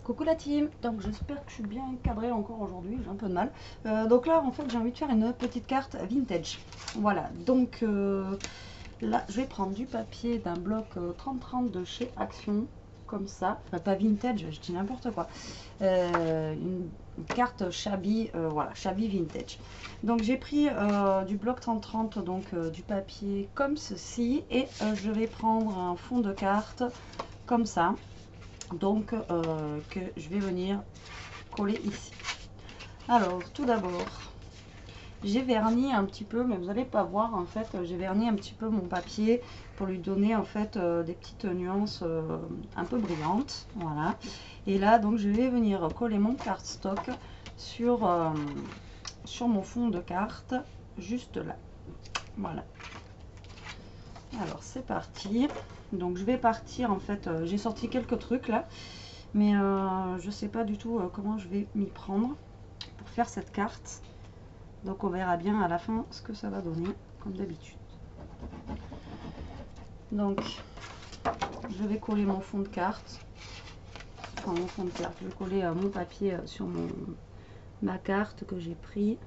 Coucou la team, donc j'espère que je suis bien cadrée encore aujourd'hui, j'ai un peu de mal. Donc là en fait j'ai envie de faire une petite carte vintage. Voilà, donc là je vais prendre du papier d'un bloc 30-30 de chez Action, comme ça. Enfin pas vintage, je dis n'importe quoi. Une carte shabby, voilà, shabby vintage. Donc j'ai pris du bloc 30-30, donc du papier comme ceci, et je vais prendre un fond de carte comme ça. Donc que je vais venir coller ici. Alors tout d'abord j'ai verni un petit peu, mais vous n'allez pas voir, en fait j'ai verni un petit peu mon papier pour lui donner en fait des petites nuances un peu brillantes, voilà. Et là donc je vais venir coller mon cardstock sur sur mon fond de carte, juste là, voilà. Alors c'est parti. Donc je vais partir, en fait j'ai sorti quelques trucs là, mais je sais pas du tout comment je vais m'y prendre pour faire cette carte. Donc on verra bien à la fin ce que ça va donner, comme d'habitude. Donc je vais coller mon fond de carte, enfin mon fond de carte, je vais coller mon papier sur ma carte que j'ai pris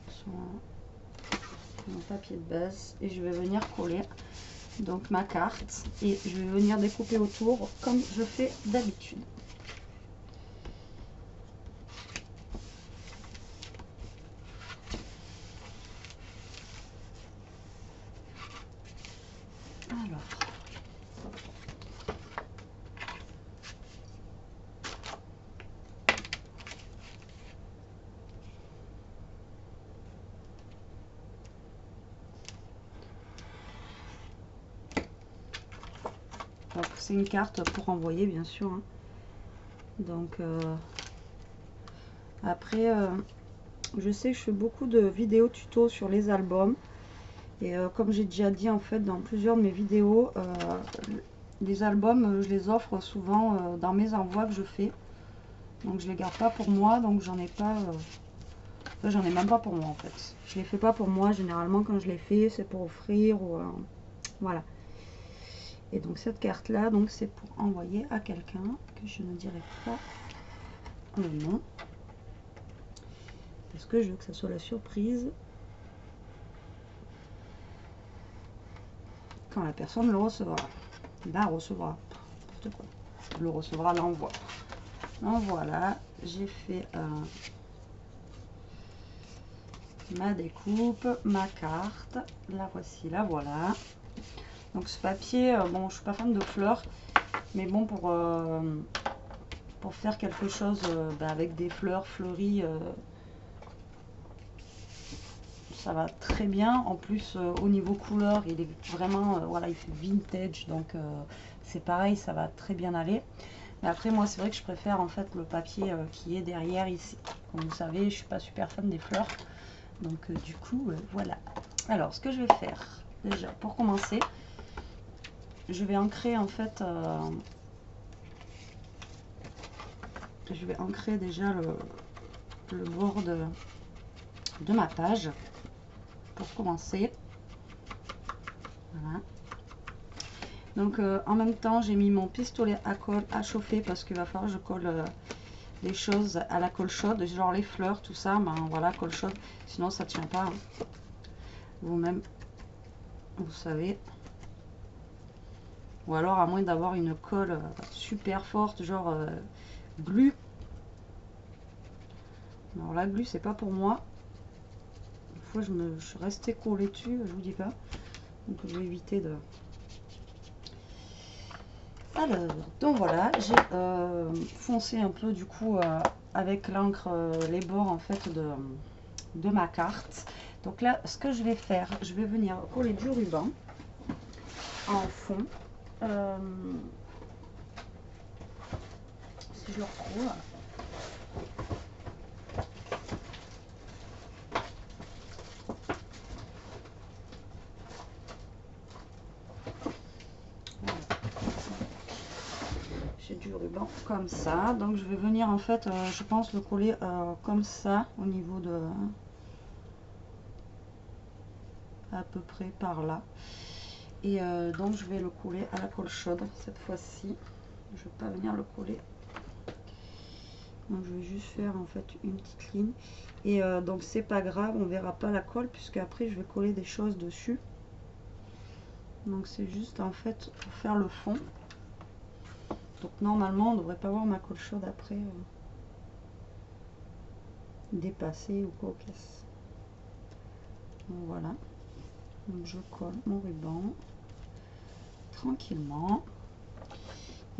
sur mon papier de base, et je vais venir coller donc ma carte, et je vais venir découper autour comme je fais d'habitude. Alors c'est une carte pour envoyer, bien sûr, hein. Donc après je sais que je fais beaucoup de vidéos tuto sur les albums, et comme j'ai déjà dit en fait dans plusieurs de mes vidéos, les albums je les offre souvent dans mes envois que je fais, donc je les garde pas pour moi, donc j'en ai pas j'en ai même pas pour moi en fait, je les fais pas pour moi. Généralement quand je les fais c'est pour offrir, ou voilà. Et donc cette carte là, donc c'est pour envoyer à quelqu'un que je ne dirai pas le nom, parce que je veux que ça soit la surprise quand la personne le recevra. La recevra, n'importe quoi. Le recevra, l'envoi. Donc voilà, j'ai fait ma découpe, ma carte. La voici, la voilà. Donc ce papier, bon, je suis pas fan de fleurs, mais bon, pour faire quelque chose avec des fleurs fleuries, ça va très bien. En plus au niveau couleur il est vraiment voilà, il fait vintage, donc c'est pareil, ça va très bien aller. Mais après moi c'est vrai que je préfère en fait le papier qui est derrière ici. Comme vous savez je suis pas super fan des fleurs, donc du coup voilà. Alors ce que je vais faire déjà pour commencer, je vais ancrer en fait je vais ancrer déjà le bord de ma page pour commencer. Voilà. Donc en même temps j'ai mis mon pistolet à colle à chauffer, parce qu'il va falloir que je colle des choses à la colle chaude, genre les fleurs, tout ça, ben voilà, colle chaude, sinon ça tient pas, hein. Vous-même vous savez, ou alors à moins d'avoir une colle super forte, genre glu. Alors la glu c'est pas pour moi. Une fois je suis restée collée dessus, je vous dis pas, donc je vais éviter de... Alors, donc voilà, j'ai foncé un peu du coup avec l'encre les bords en fait de ma carte. Donc là, ce que je vais faire, je vais venir coller du ruban en fond. Si je le retrouve. J'ai du ruban comme ça, donc je vais venir en fait, je pense le coller comme ça au niveau de à peu près par là, et donc je vais le coller à la colle chaude cette fois-ci. je vais pas venir le coller. Donc je vais juste faire en fait une petite ligne. Et donc c'est pas grave, on verra pas la colle puisque après je vais coller des choses dessus. Donc c'est juste en fait pour faire le fond. Donc normalement on devrait pas voir ma colle chaude après dépasser ou quoi. Donc voilà. Donc je colle mon ruban tranquillement.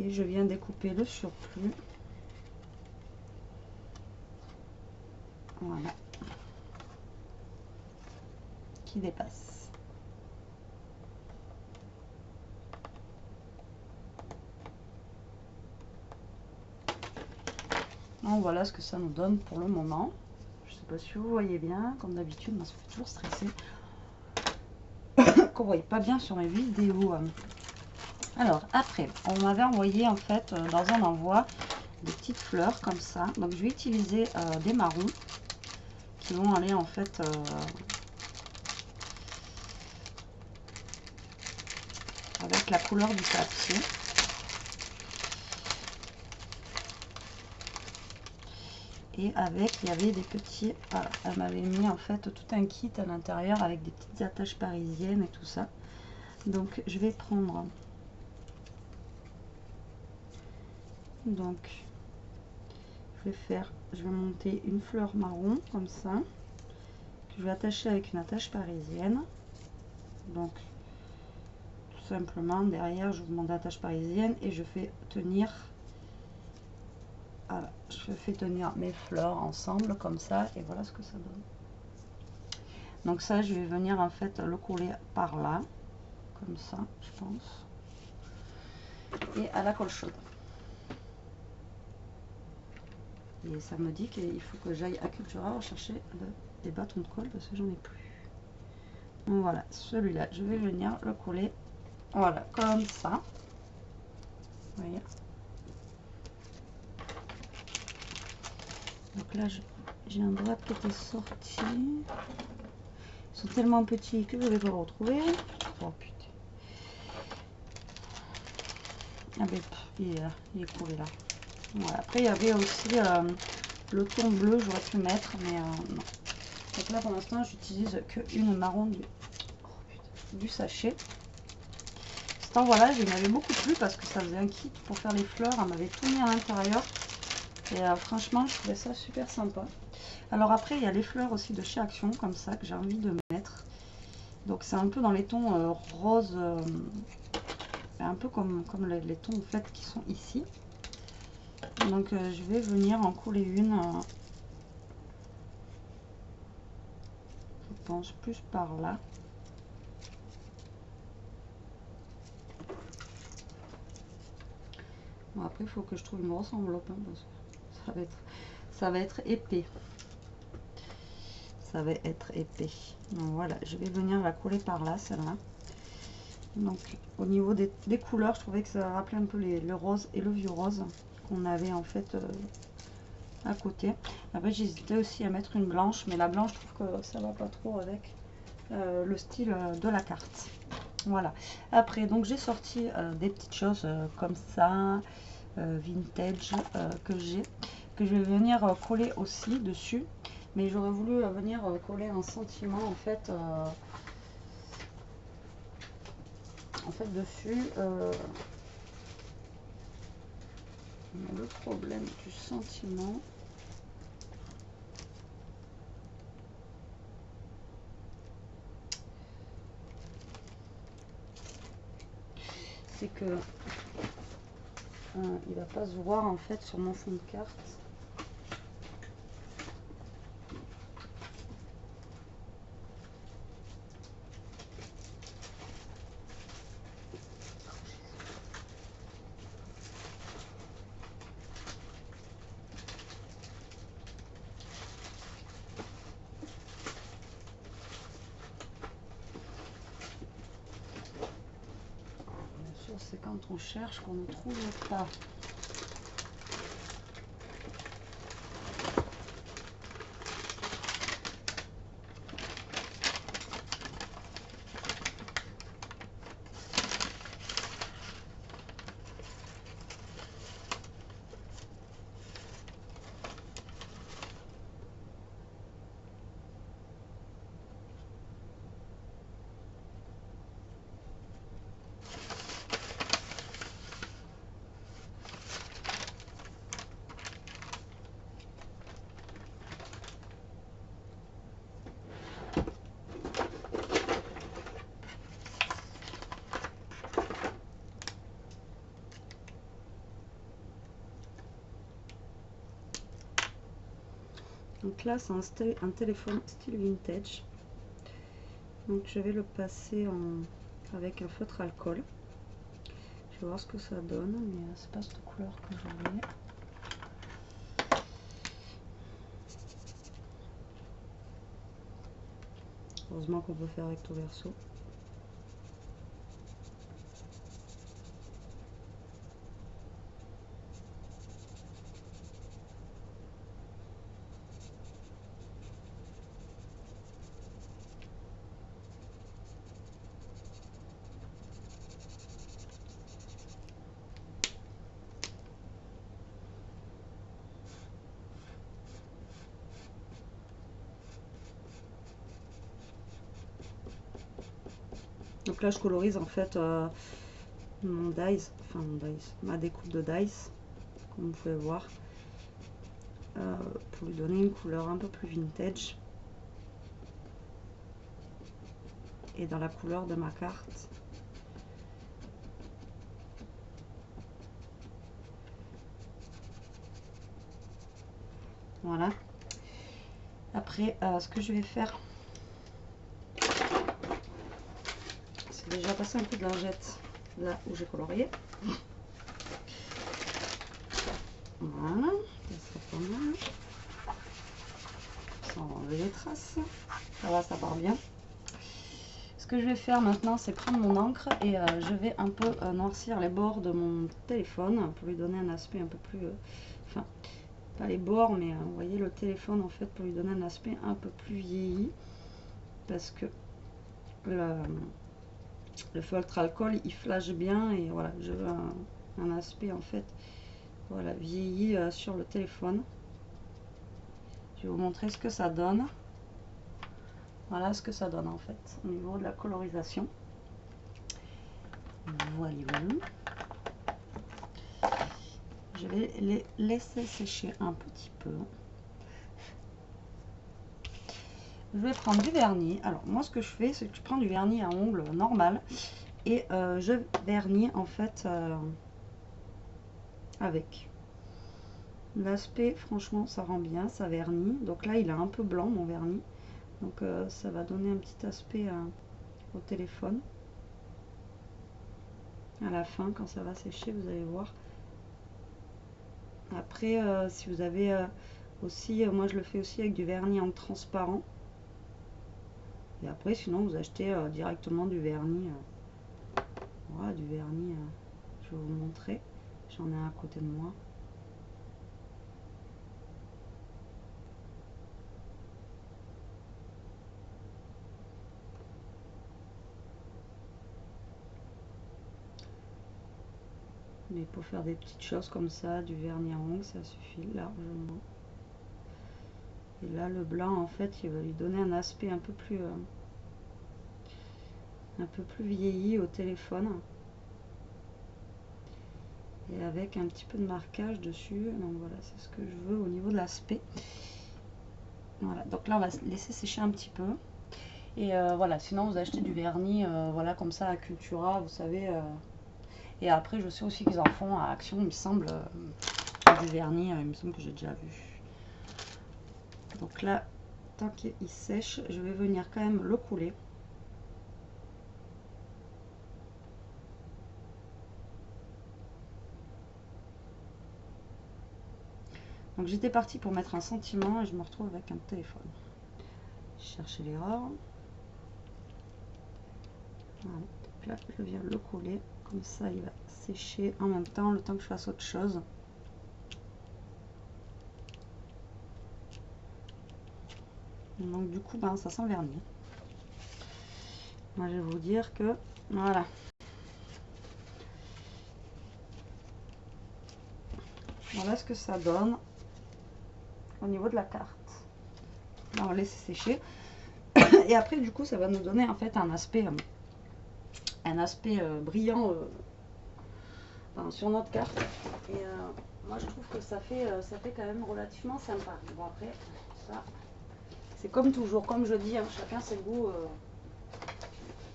Et je viens découper le surplus. Voilà. Qui dépasse. Donc voilà ce que ça nous donne pour le moment. Je sais pas si vous voyez bien, comme d'habitude, moi ça fait toujours stresser qu'on voyait pas bien sur mes vidéos. Alors après, on m'avait envoyé en fait dans un envoi des petites fleurs comme ça. Donc je vais utiliser des marrons qui vont aller en fait avec la couleur du papier. Et avec, il y avait des petits, voilà, elle m'avait mis en fait tout un kit à l'intérieur avec des petites attaches parisiennes et tout ça. Donc je vais prendre, donc je vais monter une fleur marron comme ça, que je vais attacher avec une attache parisienne. Donc tout simplement derrière je monte l'attache parisienne et je fais tenir. Voilà, je fais tenir mes fleurs ensemble comme ça et voilà ce que ça donne. Donc ça je vais venir en fait le coller par là, comme ça je pense, et à la colle chaude. Et ça me dit qu'il faut que j'aille à Cultura rechercher des bâtons de colle parce que j'en ai plus. Donc voilà, celui-là je vais venir le coller, voilà, comme ça. Vous voyez. Donc là j'ai un drap qui était sorti. Ils sont tellement petits que je ne vais pas le retrouver. Oh putain. Ah ben, il est collé là. Voilà. Après il y avait aussi le ton bleu, j'aurais pu mettre, mais non. Donc là pour l'instant j'utilise qu'une marron du sachet. Cet envoi-là, il m'avait beaucoup plu parce que ça faisait un kit pour faire les fleurs. Elle m'avait tout mis à l'intérieur. Et franchement, je trouvais ça super sympa. Alors après, il y a les fleurs aussi de chez Action, comme ça, que j'ai envie de mettre. Donc c'est un peu dans les tons rose, un peu comme les tons en fait qui sont ici. Donc je vais venir en coller une, je pense plus par là. Bon, après il faut que je trouve une grosse enveloppe hein, parce que ça va être épais. Ça va être épais. Donc voilà, je vais venir la coller par là, celle-là. Donc au niveau des couleurs, je trouvais que ça rappelait un peu le rose et le vieux rose qu'on avait en fait à côté. Après j'hésitais aussi à mettre une blanche, mais la blanche je trouve que ça va pas trop avec le style de la carte. Voilà. Après donc j'ai sorti des petites choses comme ça, vintage, que je vais venir coller aussi dessus. Mais j'aurais voulu venir coller un sentiment en fait dessus. Le problème du sentiment, c'est que il va pas se voir en fait sur mon fond de carte. C'est quand on cherche qu'on ne trouve pas. Donc là c'est un téléphone style vintage. Donc je vais le passer avec un feutre alcool. Je vais voir ce que ça donne, mais c'est pas cette couleur que j'avais. Heureusement qu'on peut faire recto verso. Donc là je colorise en fait mon dice, ma découpe de dice, comme vous pouvez voir, pour lui donner une couleur un peu plus vintage et dans la couleur de ma carte. Voilà. Après ce que je vais faire, c'est déjà passer un peu de lingette là où j'ai colorié. Voilà, ça serait pas mal. Sans enlever les traces. Ça va, ça part bien. Ce que je vais faire maintenant, c'est prendre mon encre et je vais un peu noircir les bords de mon téléphone pour lui donner un aspect un peu plus... enfin, pas les bords, mais vous voyez le téléphone en fait, pour lui donner un aspect un peu plus vieilli. Parce que le feutre alcool, il flash bien et voilà, je veux un aspect en fait, voilà, vieilli sur le téléphone. Je vais vous montrer ce que ça donne. Voilà ce que ça donne en fait au niveau de la colorisation. Voilà, voilà. Je vais les laisser sécher un petit peu. Je vais prendre du vernis. Alors moi ce que je fais, c'est que je prends du vernis à ongles normal et je vernis en fait avec. L'aspect, franchement, ça rend bien, ça vernit. Donc là, il est un peu blanc mon vernis. Donc ça va donner un petit aspect au téléphone. À la fin, quand ça va sécher, vous allez voir. Après, si vous avez aussi, moi je le fais aussi avec du vernis en transparent. Et après, sinon, vous achetez directement du vernis. Voilà, du vernis. Je vais vous montrer. J'en ai un à côté de moi. Mais pour faire des petites choses comme ça, du vernis à ongles, ça suffit largement. Et là, le blanc, en fait, il va lui donner un aspect un peu plus vieilli au téléphone. Et avec un petit peu de marquage dessus. Donc voilà, c'est ce que je veux au niveau de l'aspect. Voilà, donc là, on va laisser sécher un petit peu. Et voilà, sinon, vous achetez du vernis, voilà, comme ça, à Cultura, vous savez. Et après, je sais aussi qu'ils en font à Action, il me semble, du vernis, il me semble que j'ai déjà vu. Donc là, tant qu'il sèche, je vais venir quand même le couler. Donc j'étais partie pour mettre un sentiment et je me retrouve avec un téléphone. Chercher l'erreur. Voilà. Donc là, je viens le couler. Comme ça, il va sécher en même temps, le temps que je fasse autre chose. Donc du coup, ben, ça sent le vernis. Moi, je vais vous dire que, voilà. Voilà ce que ça donne au niveau de la carte. Là, on va laisser sécher. Et après, du coup, ça va nous donner en fait un aspect brillant sur notre carte. Et moi, je trouve que ça fait quand même relativement sympa. Bon, après, ça, c'est comme toujours, comme je dis, hein, chacun ses goûts.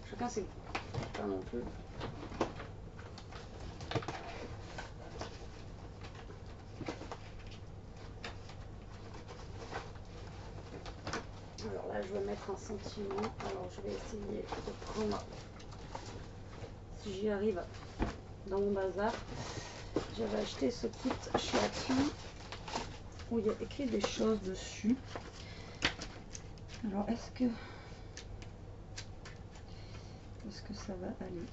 Chacun ses goûts. Pas non plus. mettre un sentiment. Alors je vais essayer de prendre, si j'y arrive, dans mon bazar. J'avais acheté ce kit chez Action où il y a écrit des choses dessus. Alors est-ce que ça va aller?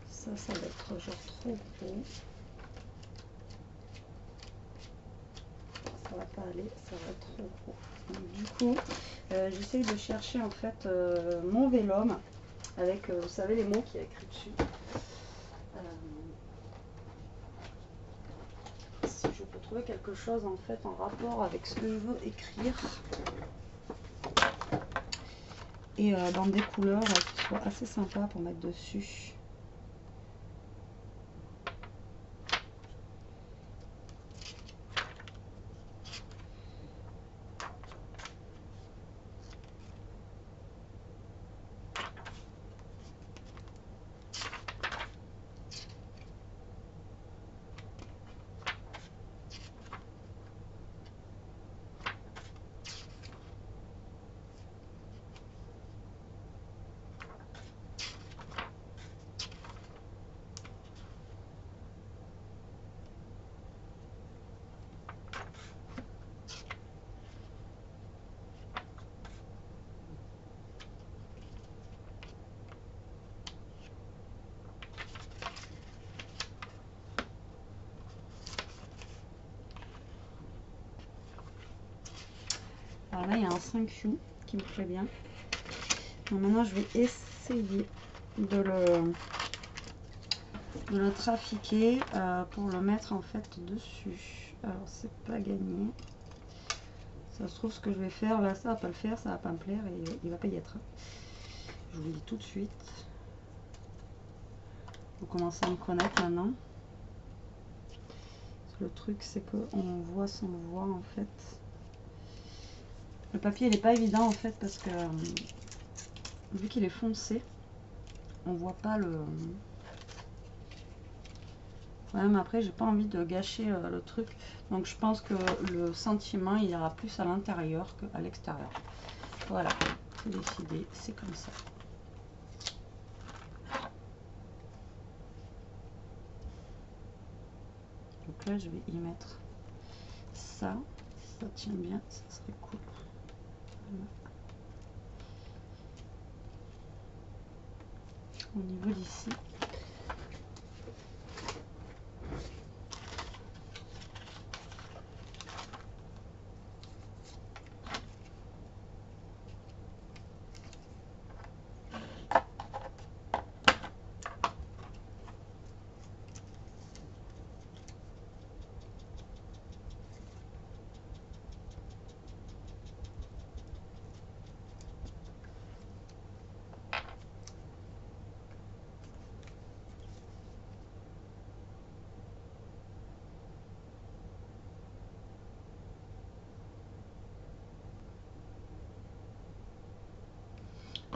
Ça va être genre trop gros. Ça va pas aller, ça va être trop gros. Donc, du coup, j'essaye de chercher en fait mon vélum avec, vous savez, les mots qu'il y a écrit dessus. Si je peux trouver quelque chose en fait en rapport avec ce que je veux écrire et dans des couleurs qui soient assez sympas pour mettre dessus. Alors là, il y a un 5U qui me plaît bien. Donc maintenant, je vais essayer de le trafiquer pour le mettre en fait dessus. Alors, c'est pas gagné. Ça se trouve, ce que je vais faire là, ça va pas le faire, ça va pas me plaire et il va pas y être. Je vous le dis tout de suite. Vous commencez à me connaître maintenant. Le truc, c'est qu'on voit sans le voir en fait. Le papier, il n'est pas évident en fait parce que vu qu'il est foncé, on voit pas le. Ouais, mais après, j'ai pas envie de gâcher le truc. Donc, je pense que le sentiment, il ira plus à l'intérieur qu'à l'extérieur. Voilà, c'est décidé, c'est comme ça. Donc là, je vais y mettre ça. Si ça tient bien, ça serait cool. Voilà. Au niveau d'ici.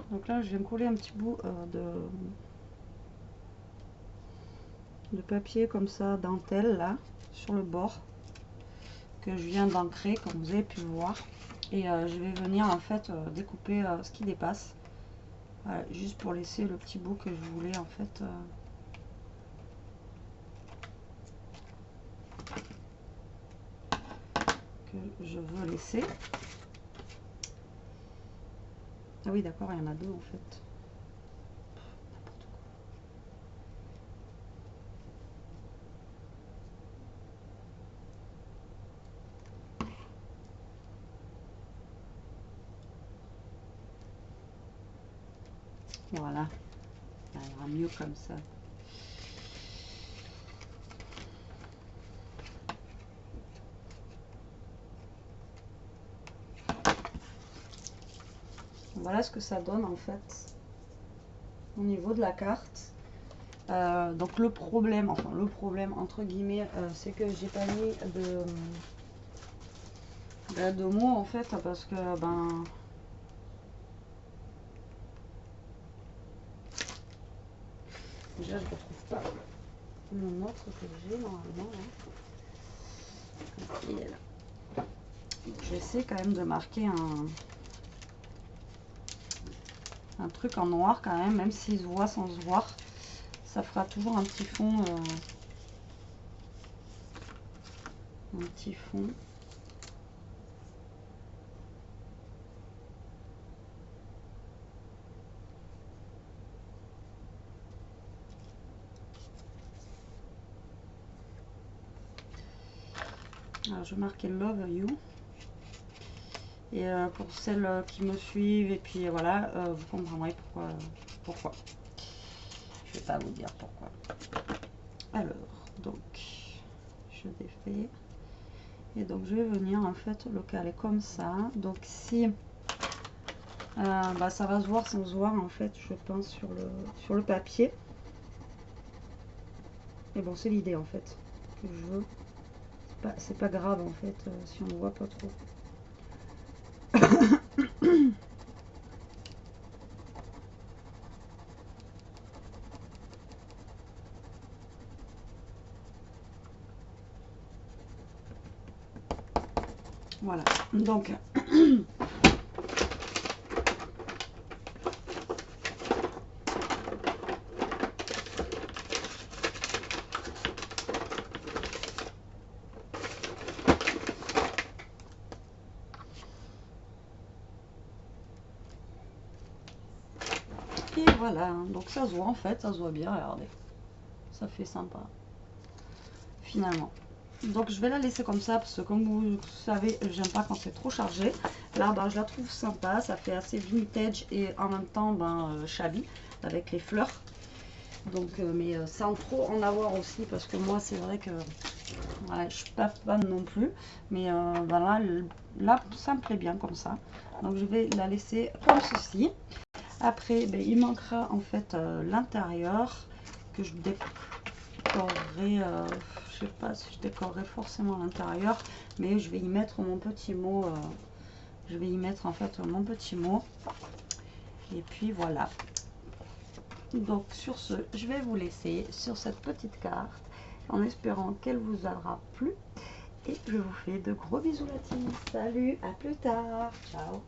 Donc là, je vais me coller un petit bout de papier comme ça, dentelle là, sur le bord, que je viens d'ancrer, comme vous avez pu le voir. Et je vais venir en fait découper ce qui dépasse, juste pour laisser le petit bout que je voulais en fait. Que je veux laisser. Ah oui, d'accord, il y en a deux en fait. Voilà, ça ira mieux comme ça. Voilà ce que ça donne en fait au niveau de la carte. Donc le problème, enfin le problème entre guillemets, c'est que j'ai pas mis de mots en fait parce que ben déjà je retrouve pas mon autre que j'ai normalement là. Et là. J'essaie quand même de marquer un un truc en noir quand même, même s'il se voit sans se voir. Ça fera toujours un petit fond. Un petit fond. Alors, je vais marquer Love You. Et pour celles qui me suivent, et puis voilà, vous comprendrez pourquoi. Je vais pas vous dire pourquoi. Alors, donc, je défais. Et donc, je vais venir en fait le caler comme ça. Donc, si bah, ça va se voir sans se voir, en fait, je pense, sur le papier. Et bon, c'est l'idée en fait que je veux. C'est pas grave en fait si on ne voit pas trop. Voilà, donc et voilà, donc ça se voit en fait, ça se voit bien, regardez, ça fait sympa finalement. Donc je vais la laisser comme ça parce que comme vous savez, j'aime pas quand c'est trop chargé. Là bah, je la trouve sympa, ça fait assez vintage et en même temps shabby avec les fleurs. Donc mais sans trop en avoir aussi parce que moi c'est vrai que voilà, je suis pas fan non plus. Mais voilà, là ça me plaît bien comme ça. Donc je vais la laisser comme ceci. Après ben, il manquera en fait l'intérieur que je décorerai. Je sais pas si je décorerai forcément l'intérieur, mais je vais y mettre mon petit mot. Je vais y mettre en fait mon petit mot. Et puis voilà. Donc sur ce, je vais vous laisser sur cette petite carte en espérant qu'elle vous aura plu. Et je vous fais de gros bisous la team. Salut, à plus tard. Ciao.